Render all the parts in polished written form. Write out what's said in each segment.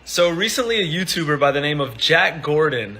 So recently a YouTuber by the name of Jack Gordon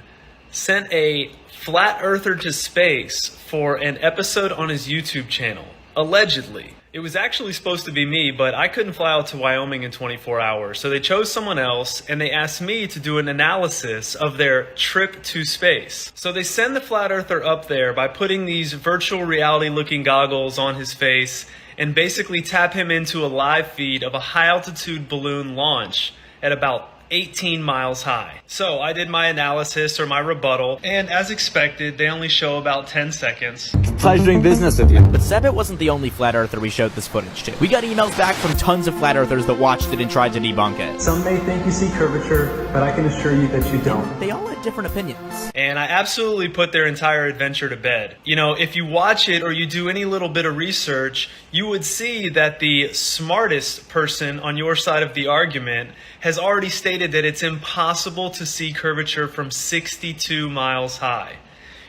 sent a flat earther to space for an episode on his YouTube channel, allegedly. It was actually supposed to be me, but I couldn't fly out to Wyoming in 24 hours, so they chose someone else and they asked me to do an analysis of their trip to space. So they send the flat earther up there by putting these virtual reality looking goggles on his face and basically tap him into a live feed of a high altitude balloon launch at about 18 miles high. So I did my analysis or my rebuttal, and as expected, they only show about 10 seconds. Pleasure doing business with you. But Sebit wasn't the only flat earther we showed this footage to. We got emails back from tons of flat earthers that watched it and tried to debunk it. Some may think you see curvature, but I can assure you that you don't. They all had different opinions. And I absolutely put their entire adventure to bed. You know, if you watch it or you do any little bit of research, you would see that the smartest person on your side of the argument has already stated that it's impossible to see curvature from 62 miles high.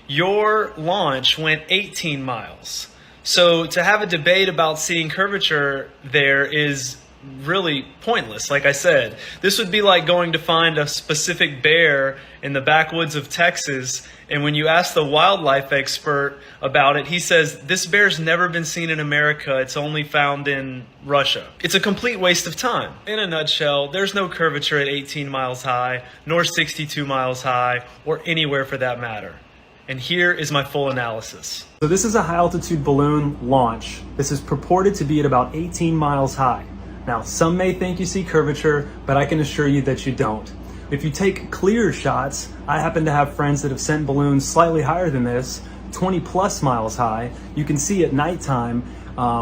Your launch went 18 miles. So to have a debate about seeing curvature there is really pointless. Like I said, this would be like going to find a specific bear in the backwoods of Texas, and when you ask the wildlife expert about it, he says this bear's never been seen in America, it's only found in Russia. It's a complete waste of time. In a nutshell, there's no curvature at 18 miles high, nor 62 miles high, or anywhere for that matter. And here is my full analysis. So this is a high altitude balloon launch. This is purported to be at about 18 miles high. Now, some may think you see curvature, but I can assure you that you don't. If you take clear shots, I happen to have friends that have sent balloons slightly higher than this, 20 plus miles high. You can see at nighttime,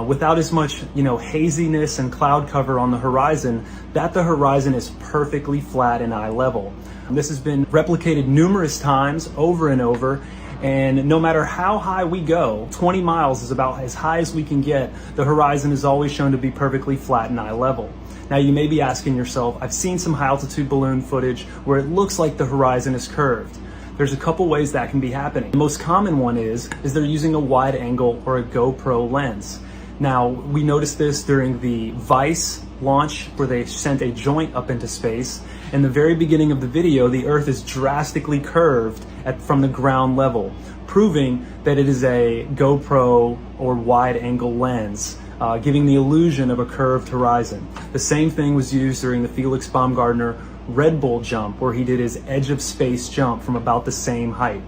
without as much, haziness and cloud cover on the horizon, that the horizon is perfectly flat and eye level. This has been replicated numerous times over and over. And no matter how high we go, 20 miles is about as high as we can get. The horizon is always shown to be perfectly flat and eye level. Now you may be asking yourself, I've seen some high altitude balloon footage where it looks like the horizon is curved. There's a couple ways that can be happening. The most common one is they're using a wide angle or a GoPro lens. Now, we noticed this during the Vice launch where they sent a joint up into space. In the very beginning of the video, the Earth is drastically curved from the ground level, proving that it is a GoPro or wide angle lens, giving the illusion of a curved horizon. The same thing was used during the Felix Baumgartner Red Bull jump, where he did his edge of space jump from about the same height.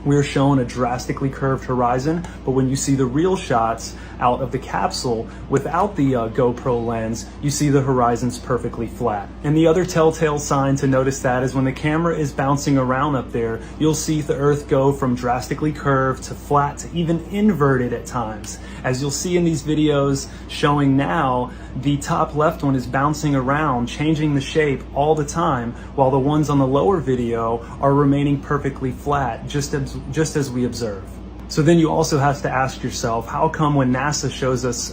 We're shown a drastically curved horizon, but when you see the real shots out of the capsule without the GoPro lens, you see the horizon's perfectly flat. And the other telltale sign to notice that is when the camera is bouncing around up there, you'll see the Earth go from drastically curved to flat to even inverted at times. As you'll see in these videos showing now, the top left one is bouncing around, changing the shape all the time, while the ones on the lower video are remaining perfectly flat, just as we observe. So then you also have to ask yourself, how come when NASA shows us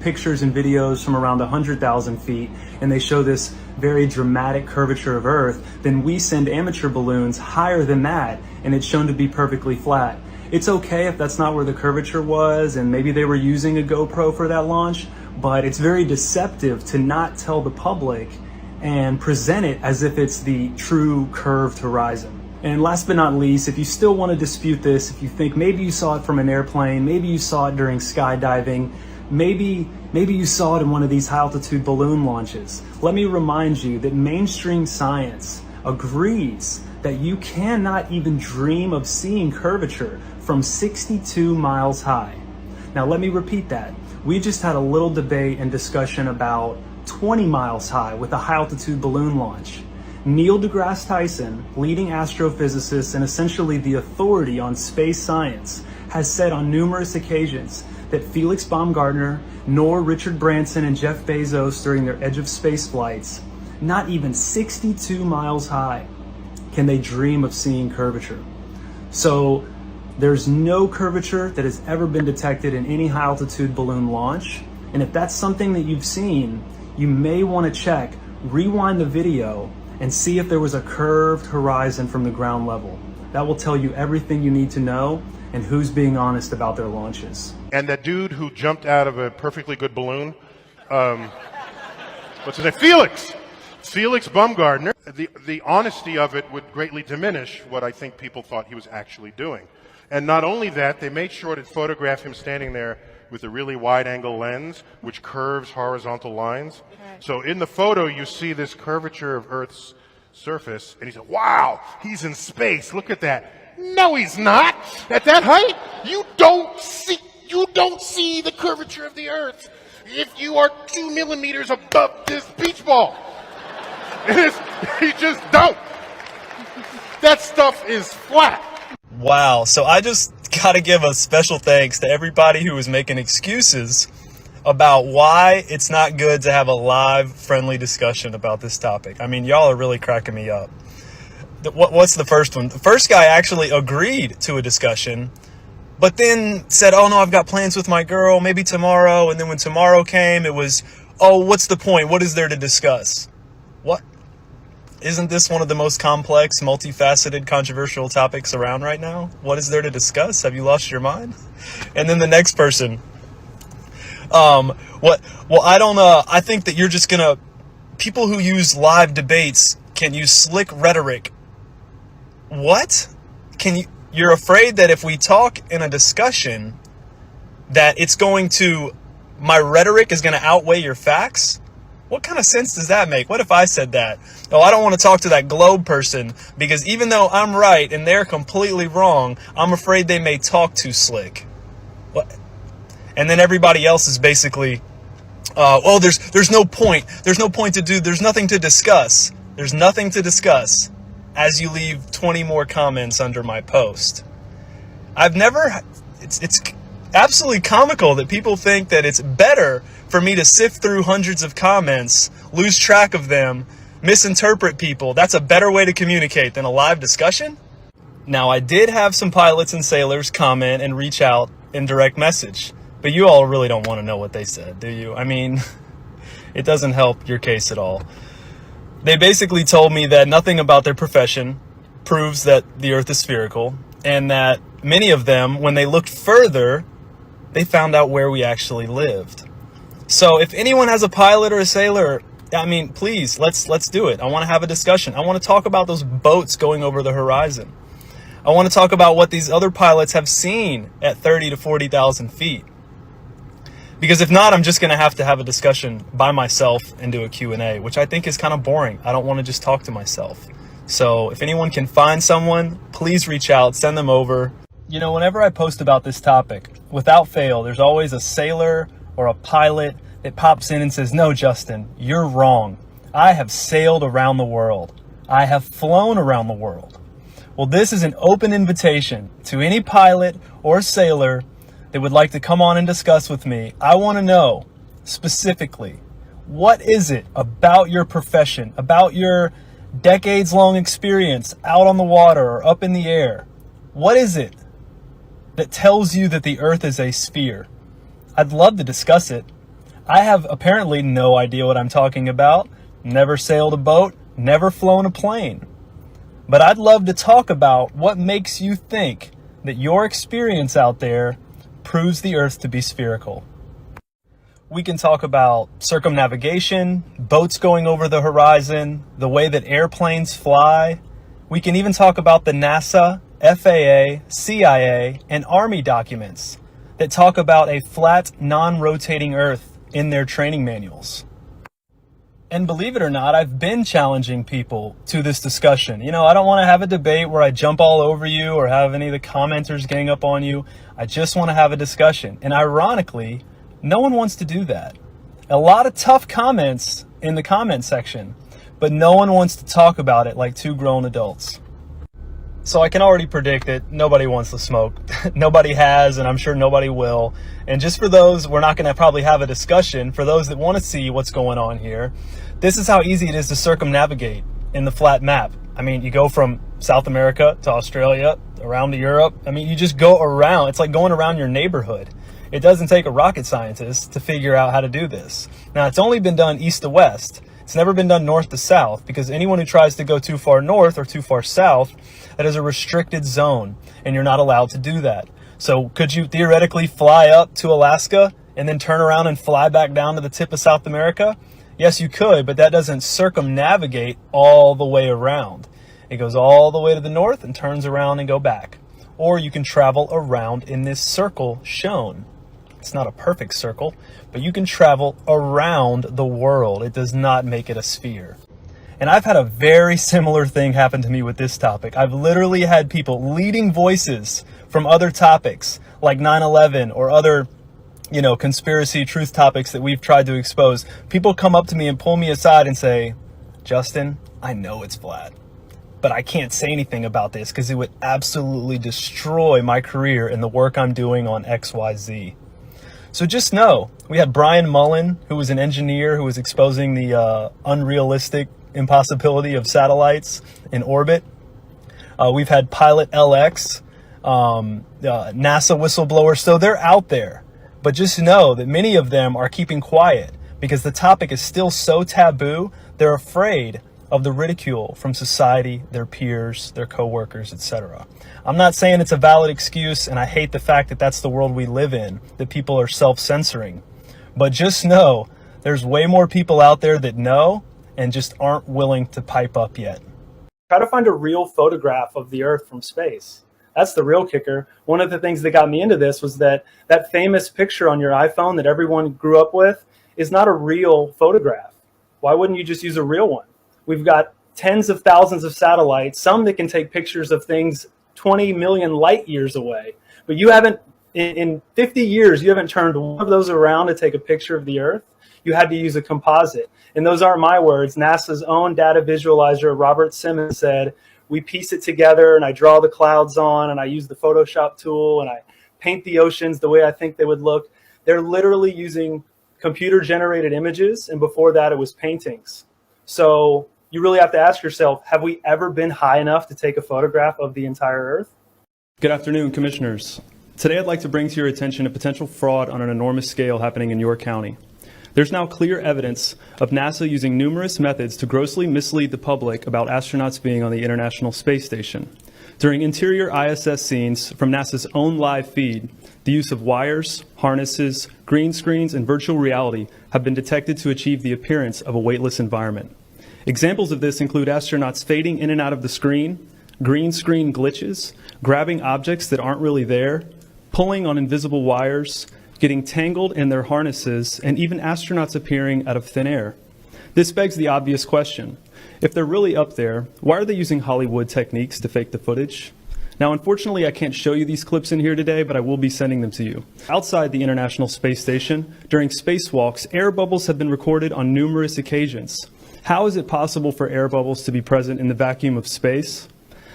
pictures and videos from around 100,000 feet and they show this very dramatic curvature of Earth, then we send amateur balloons higher than that and it's shown to be perfectly flat? It's okay if that's not where the curvature was and maybe they were using a GoPro for that launch, but it's very deceptive to not tell the public and present it as if it's the true curved horizon. And last but not least, if you still want to dispute this, if you think maybe you saw it from an airplane, maybe you saw it during skydiving, maybe you saw it in one of these high altitude balloon launches, let me remind you that mainstream science agrees that you cannot even dream of seeing curvature from 62 miles high. Now let me repeat that. We just had a little debate and discussion about 20 miles high with a high altitude balloon launch. Neil deGrasse Tyson, leading astrophysicist and essentially the authority on space science, has said on numerous occasions that Felix Baumgartner, nor Richard Branson and Jeff Bezos during their edge of space flights, not even 62 miles high, can they dream of seeing curvature. So there's no curvature that has ever been detected in any high altitude balloon launch. And if that's something that you've seen, you may want to check, rewind the video, and see if there was a curved horizon from the ground level. That will tell you everything you need to know and who's being honest about their launches. And that dude who jumped out of a perfectly good balloon, what's his name? Felix! Felix Baumgartner, the honesty of it would greatly diminish what I think people thought he was actually doing. And not only that, they made sure to photograph him standing there with a really wide-angle lens, which curves horizontal lines. Okay. So in the photo, you see this curvature of Earth's surface, and he said, wow, he's in space, look at that. No, he's not. At that height, you don't see the curvature of the Earth if you are 2 millimeters above this beach ball. You just don't. That stuff is flat. Wow. So I just got to give a special thanks to everybody who was making excuses about why it's not good to have a live, friendly discussion about this topic. I mean, y'all are really cracking me up. What's the first one? The first guy actually agreed to a discussion, but then said, oh no, I've got plans with my girl, maybe tomorrow. And then when tomorrow came, it was, oh, what's the point? What is there to discuss? What? Isn't this one of the most complex, multifaceted, controversial topics around right now? What is there to discuss? Have you lost your mind? And then the next person, well, I don't, I think that you're just gonna, people who use live debates can use slick rhetoric. What? You're afraid that if we talk in a discussion, that it's going to, my rhetoric is going to outweigh your facts? What kind of sense does that make? What if I said that? Oh, I don't want to talk to that globe person because even though I'm right and they're completely wrong, I'm afraid they may talk too slick. What? And then everybody else is basically, oh, there's no point. There's no point to do. There's nothing to discuss. There's nothing to discuss as you leave 20 more comments under my post. It's absolutely comical that people think that it's better for me to sift through hundreds of comments, lose track of them, misinterpret people. That's a better way to communicate than a live discussion? Now, I did have some pilots and sailors comment and reach out in direct message, but you all really don't want to know what they said, do you? I mean, it doesn't help your case at all. They basically told me that nothing about their profession proves that the Earth is spherical, and that many of them, when they looked further, they found out where we actually lived. So if anyone has a pilot or a sailor, I mean, please, let's do it. I want to have a discussion. I want to talk about those boats going over the horizon. I want to talk about what these other pilots have seen at 30 to 40,000 feet. Because if not, I'm just going to have a discussion by myself and do a Q&A, which I think is kind of boring. I don't want to just talk to myself. So if anyone can find someone, please reach out, send them over. You know, whenever I post about this topic, without fail, there's always a sailor or a pilot that pops in and says, no, Justin, you're wrong. I have sailed around the world. I have flown around the world. Well, this is an open invitation to any pilot or sailor that would like to come on and discuss with me. I want to know specifically, what is it about your profession, about your decades-long experience out on the water or up in the air? What is it that tells you that the Earth is a sphere? I'd love to discuss it. I have apparently no idea what I'm talking about, never sailed a boat, never flown a plane. But I'd love to talk about what makes you think that your experience out there proves the Earth to be spherical. We can talk about circumnavigation, boats going over the horizon, the way that airplanes fly. We can even talk about the NASA, FAA, CIA, and Army documents that talk about a flat, non-rotating Earth in their training manuals. And believe it or not, I've been challenging people to this discussion. You know, I don't want to have a debate where I jump all over you or have any of the commenters gang up on you. I just want to have a discussion. And ironically, no one wants to do that. A lot of tough comments in the comment section, but no one wants to talk about it like two grown adults. So I can already predict that nobody wants the smoke. Nobody has, and I'm sure nobody will. And just for those, we're not going to probably have a discussion. For those that want to see what's going on here, this is how easy it is to circumnavigate in the flat map. I mean, you go from South America to Australia, around to Europe. I mean, you just go around. It's like going around your neighborhood. It doesn't take a rocket scientist to figure out how to do this. Now, it's only been done east to west. It's never been done north to south, because anyone who tries to go too far north or too far south, that is a restricted zone, and you're not allowed to do that. So could you theoretically fly up to Alaska and then turn around and fly back down to the tip of South America? Yes, you could, but that doesn't circumnavigate all the way around. It goes all the way to the north and turns around and go back. Or you can travel around in this circle shown. It's not a perfect circle, but you can travel around the world. It does not make it a sphere. And I've had a very similar thing happen to me with this topic. I've literally had people, leading voices from other topics like 9/11 or other, conspiracy truth topics that we've tried to expose. People come up to me and pull me aside and say, Justin, I know it's flat, but I can't say anything about this because it would absolutely destroy my career and the work I'm doing on XYZ. So just know, we had Brian Mullen, who was an engineer who was exposing the unrealistic impossibility of satellites in orbit. We've had Pilot LX, NASA whistleblowers, so they're out there. But just know that many of them are keeping quiet because the topic is still so taboo, they're afraid of the ridicule from society, their peers, their coworkers, etc. I'm not saying it's a valid excuse, and I hate the fact that that's the world we live in, that people are self-censoring. But just know, there's way more people out there that know and just aren't willing to pipe up yet. Try to find a real photograph of the Earth from space. That's the real kicker. One of the things that got me into this was that famous picture on your iPhone that everyone grew up with is not a real photograph. Why wouldn't you just use a real one? We've got tens of thousands of satellites, some that can take pictures of things 20 million light years away. But you haven't, in 50 years, you haven't turned one of those around to take a picture of the Earth. You had to use a composite. And those aren't my words. NASA's own data visualizer, Robert Simmons, said, we piece it together and I draw the clouds on and I use the Photoshop tool and I paint the oceans the way I think they would look. They're literally using computer-generated images, and before that it was paintings. So you really have to ask yourself, have we ever been high enough to take a photograph of the entire Earth? Good afternoon, Commissioners. Today I'd like to bring to your attention a potential fraud on an enormous scale happening in your county. There's now clear evidence of NASA using numerous methods to grossly mislead the public about astronauts being on the International Space Station. During interior ISS scenes from NASA's own live feed, the use of wires, harnesses, green screens, and virtual reality have been detected to achieve the appearance of a weightless environment. Examples of this include astronauts fading in and out of the screen, green screen glitches, grabbing objects that aren't really there, pulling on invisible wires, getting tangled in their harnesses, and even astronauts appearing out of thin air. This begs the obvious question. If they're really up there, why are they using Hollywood techniques to fake the footage? Now, unfortunately, I can't show you these clips in here today, but I will be sending them to you. Outside the International Space Station, during spacewalks, air bubbles have been recorded on numerous occasions. How is it possible for air bubbles to be present in the vacuum of space?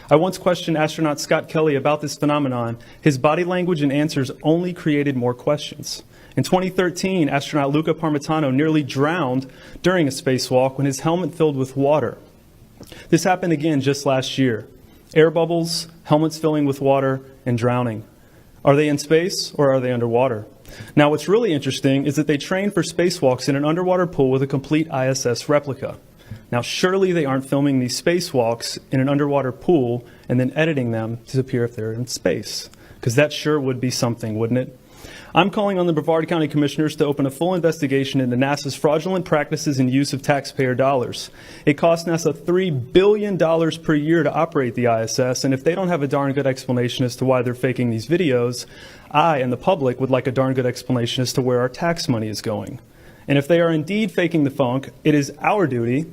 I once questioned astronaut Scott Kelly about this phenomenon. His body language and answers only created more questions. In 2013, astronaut Luca Parmitano nearly drowned during a spacewalk when his helmet filled with water. This happened again just last year. Air bubbles, helmets filling with water, and drowning. Are they in space or are they underwater? Now, what's really interesting is that they trained for spacewalks in an underwater pool with a complete ISS replica. Now, surely they aren't filming these spacewalks in an underwater pool and then editing them to appear if they're in space, because that sure would be something, wouldn't it? I'm calling on the Brevard County Commissioners to open a full investigation into NASA's fraudulent practices and use of taxpayer dollars. It costs NASA $3 billion per year to operate the ISS, and if they don't have a darn good explanation as to why they're faking these videos, I and the public would like a darn good explanation as to where our tax money is going. And if they are indeed faking the funk, it is our duty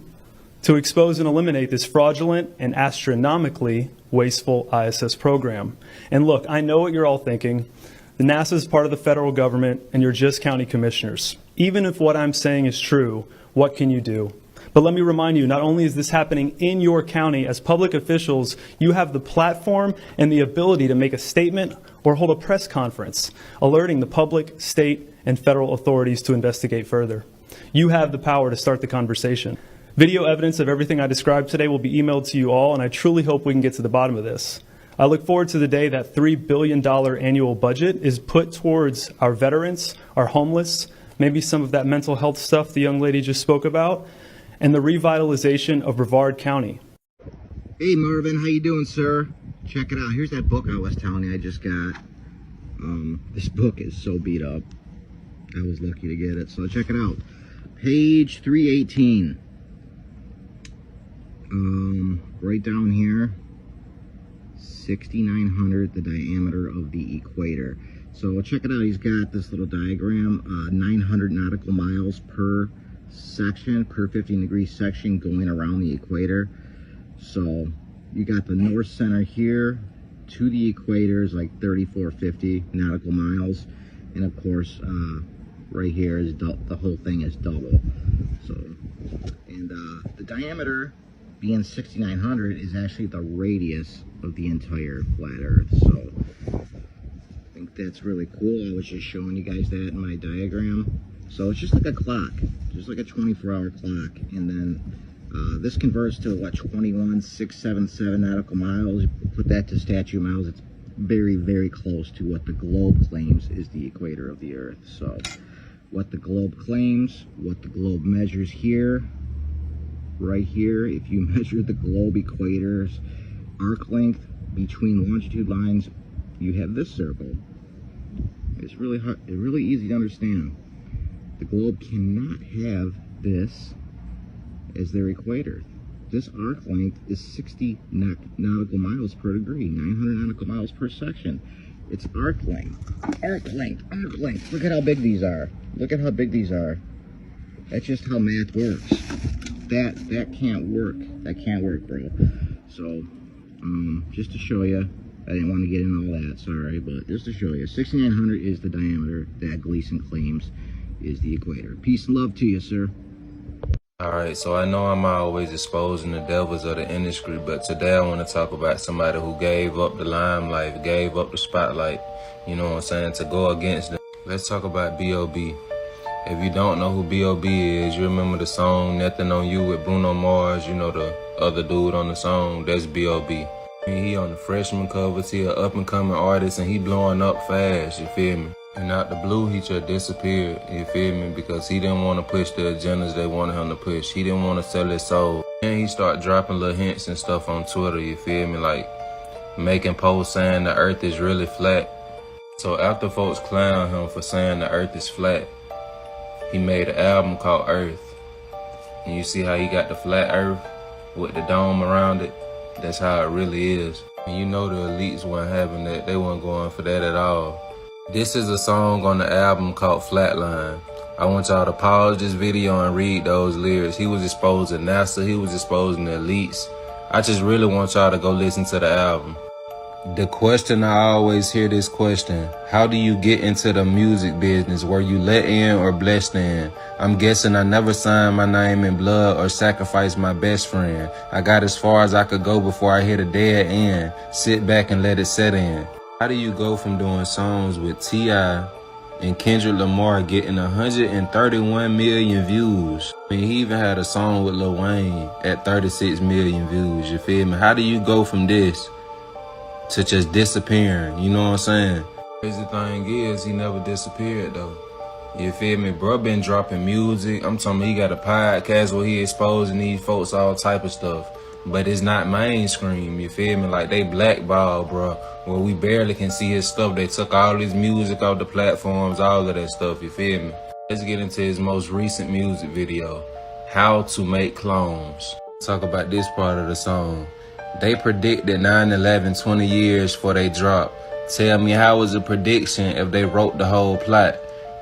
to expose and eliminate this fraudulent and astronomically wasteful ISS program. And look, I know what you're all thinking. The NASA is part of the federal government, and you're just county commissioners. Even if what I'm saying is true, what can you do? But let me remind you, not only is this happening in your county, as public officials, you have the platform and the ability to make a statement or hold a press conference, alerting the public, state, and federal authorities to investigate further. You have the power to start the conversation. Video evidence of everything I described today will be emailed to you all, and I truly hope we can get to the bottom of this. I look forward to the day that $3 billion annual budget is put towards our veterans, our homeless, maybe some of that mental health stuff the young lady just spoke about, and the revitalization of Brevard County. Hey Marvin, how you doing, sir? Check it out. Here's that book I was telling you I just got. This book is so beat up. I was lucky to get it, so check it out. Page 318. Right down here, 6,900, the diameter of the equator. So check it out. He's got this little diagram, 900 nautical miles per section, per 15-degree section going around the equator. So you got the north center here to the equator is like 3,450 nautical miles, and of course right here is the whole thing is double. So, and the diameter being 6,900 is actually the radius of the entire flat Earth. So I think that's really cool. I was just showing you guys that in my diagram. So it's just like a clock, just like a 24-hour clock, and then this converts to what, 21,677 nautical miles. You put that to statute miles, it's very, very close to what the globe claims is the equator of the Earth. So what the globe claims, what the globe measures here, right here, if you measure the globe equator's arc length between longitude lines, you have this circle. It's really hard, it's really easy to understand. The globe cannot have this as their equator. This arc length is 60 nautical miles per degree, 900 nautical miles per section. It's arc length, arc length, arc length. Look at how big these are. Look at how big these are. That's just how math works. That can't work. That can't work, bro. So, just to show you, I didn't want to get into all that, sorry, but just to show you, 6,900 is the diameter that Gleason claims is the equator. Peace and love to you, sir. Alright, so I know I'm always exposing the devils of the industry, but today I want to talk about somebody who gave up the limelight, gave up the spotlight, you know what I'm saying, to go against them. Let's talk about B.O.B. If you don't know who B.O.B. is, you remember the song Nothing on You with Bruno Mars, you know the other dude on the song, that's B.O.B. He on the freshman covers, he an up-and-coming artist, and he blowing up fast, you feel me? And out the blue, he just disappeared, you feel me? Because he didn't want to push the agendas they wanted him to push. He didn't want to sell his soul. And he started dropping little hints and stuff on Twitter, you feel me? Like making posts saying the earth is really flat. So after folks clown him for saying the earth is flat, he made an album called Earth. And you see how he got the flat earth with the dome around it? That's how it really is. And you know the elites weren't having that. They weren't going for that at all. This is a song on the album called Flatline. I want y'all to pause this video and read those lyrics. He was exposing NASA, he was exposing the elites. I just really want y'all to go listen to the album. The question, I always hear this question: how do you get into the music business? Were you let in or blessed in? I'm guessing I never signed my name in blood or sacrificed my best friend. I got as far as I could go before I hit a dead end. Sit back and let it set in. How do you go from doing songs with T.I. and Kendrick Lamar getting 131 million views? I mean, he even had a song with Lil Wayne at 36 million views, you feel me? How do you go from this to just disappearing, you know what I'm saying? Crazy thing is, he never disappeared though. You feel me? Bro been dropping music. I'm talking about he got a podcast where he exposing these folks all type of stuff. But it's not mainstream, you feel me? Like they blackballed, bro. Where we barely can see his stuff. They took all his music off the platforms, all of that stuff, you feel me? Let's get into his most recent music video, How to Make Clones. Talk about this part of the song. They predicted 9/11 20 years before they drop. Tell me how was a prediction if they wrote the whole plot?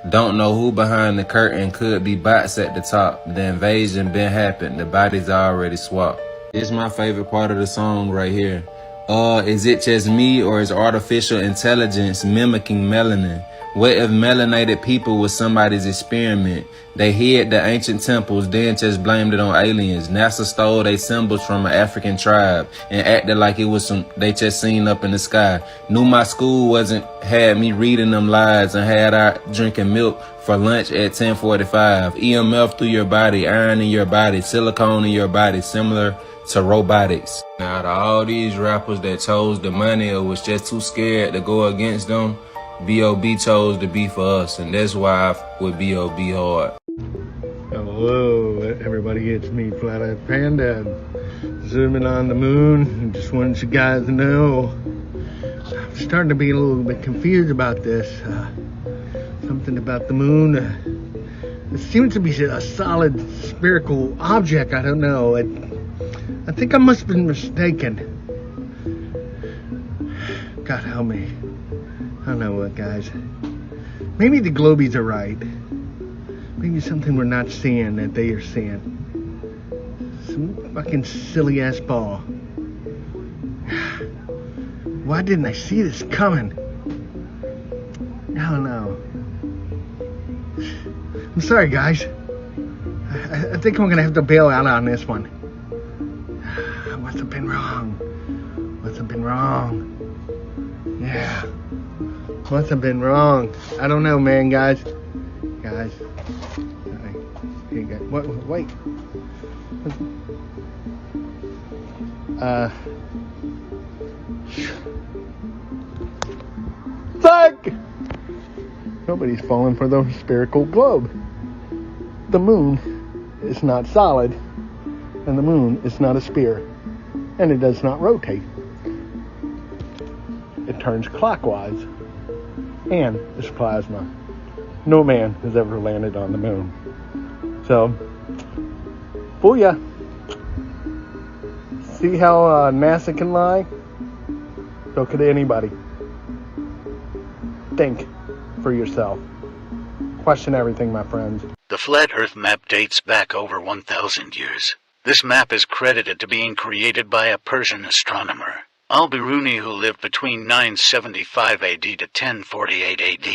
Don't know who behind the curtain, could be bots at the top. The invasion been happened, the bodies already swapped. This is my favorite part of the song right here. Is it just me or is artificial intelligence mimicking melanin? What if melanated people was somebody's experiment? They hid the ancient temples, then just blamed it on aliens. NASA stole their symbols from an African tribe and acted like it was some they just seen up in the sky. Knew my school had me reading them lies and had I drinking milk for lunch at 10:45. EMF through your body, iron in your body, silicone in your body, similar to robotics. Now, out of all these rappers that chose the money or was just too scared to go against them, B.O.B. chose to be for us, and that's why I with B.O.B. hard. Hello, everybody, it's me, Flat Earth Panda, zooming on the moon. Just wanted you guys to know, I'm starting to be a little bit confused about this. Something about the moon It seems to be a solid spherical object. I don't know. I think I must have been mistaken. God help me. I don't know what, guys. Maybe the globies are right. Maybe something we're not seeing that they are seeing. Some fucking silly ass ball. Why didn't I see this coming? I don't know. I'm sorry, guys. I think I'm gonna have to bail out on this one. I must have been wrong. Must have been wrong. Yeah. Must have been wrong. I don't know, man, guys. Guys. Hey, guys. Wait. Fuck! Nobody's falling for the spherical globe. The moon is not solid, and the moon is not a sphere, and it does not rotate. It turns clockwise, and it's plasma. No man has ever landed on the moon. So, booyah. See how NASA can lie? So could anybody. Think for yourself. Question everything, my friends. The Flat Earth map dates back over 1,000 years. This map is credited to being created by a Persian astronomer, Al-Biruni, who lived between 975 AD to 1048 AD.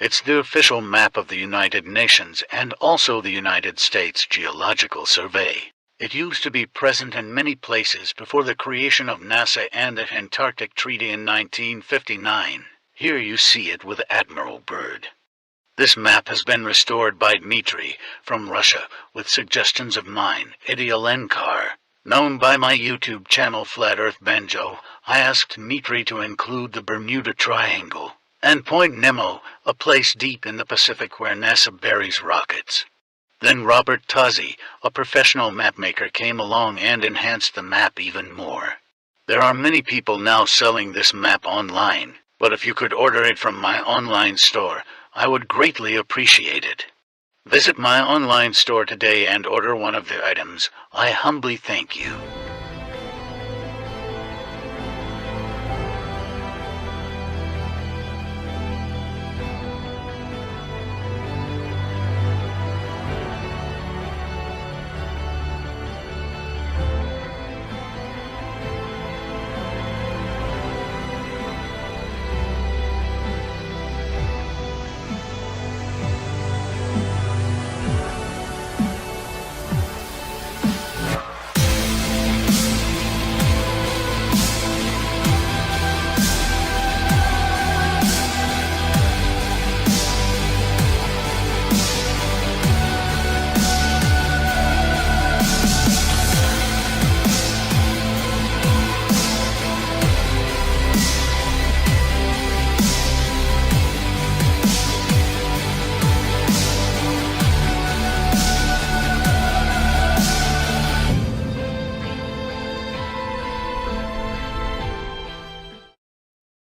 It's the official map of the United Nations and also the United States Geological Survey. It used to be present in many places before the creation of NASA and the Antarctic Treaty in 1959. Here you see it with Admiral Byrd. This map has been restored by Dmitry from Russia with suggestions of mine, Idialenkar. Known by my YouTube channel Flat Earth Banjo, I asked Dmitry to include the Bermuda Triangle and Point Nemo, a place deep in the Pacific where NASA buries rockets. Then Robert Tozzi, a professional mapmaker, came along and enhanced the map even more. There are many people now selling this map online, but if you could order it from my online store, I would greatly appreciate it. Visit my online store today and order one of the items. I humbly thank you.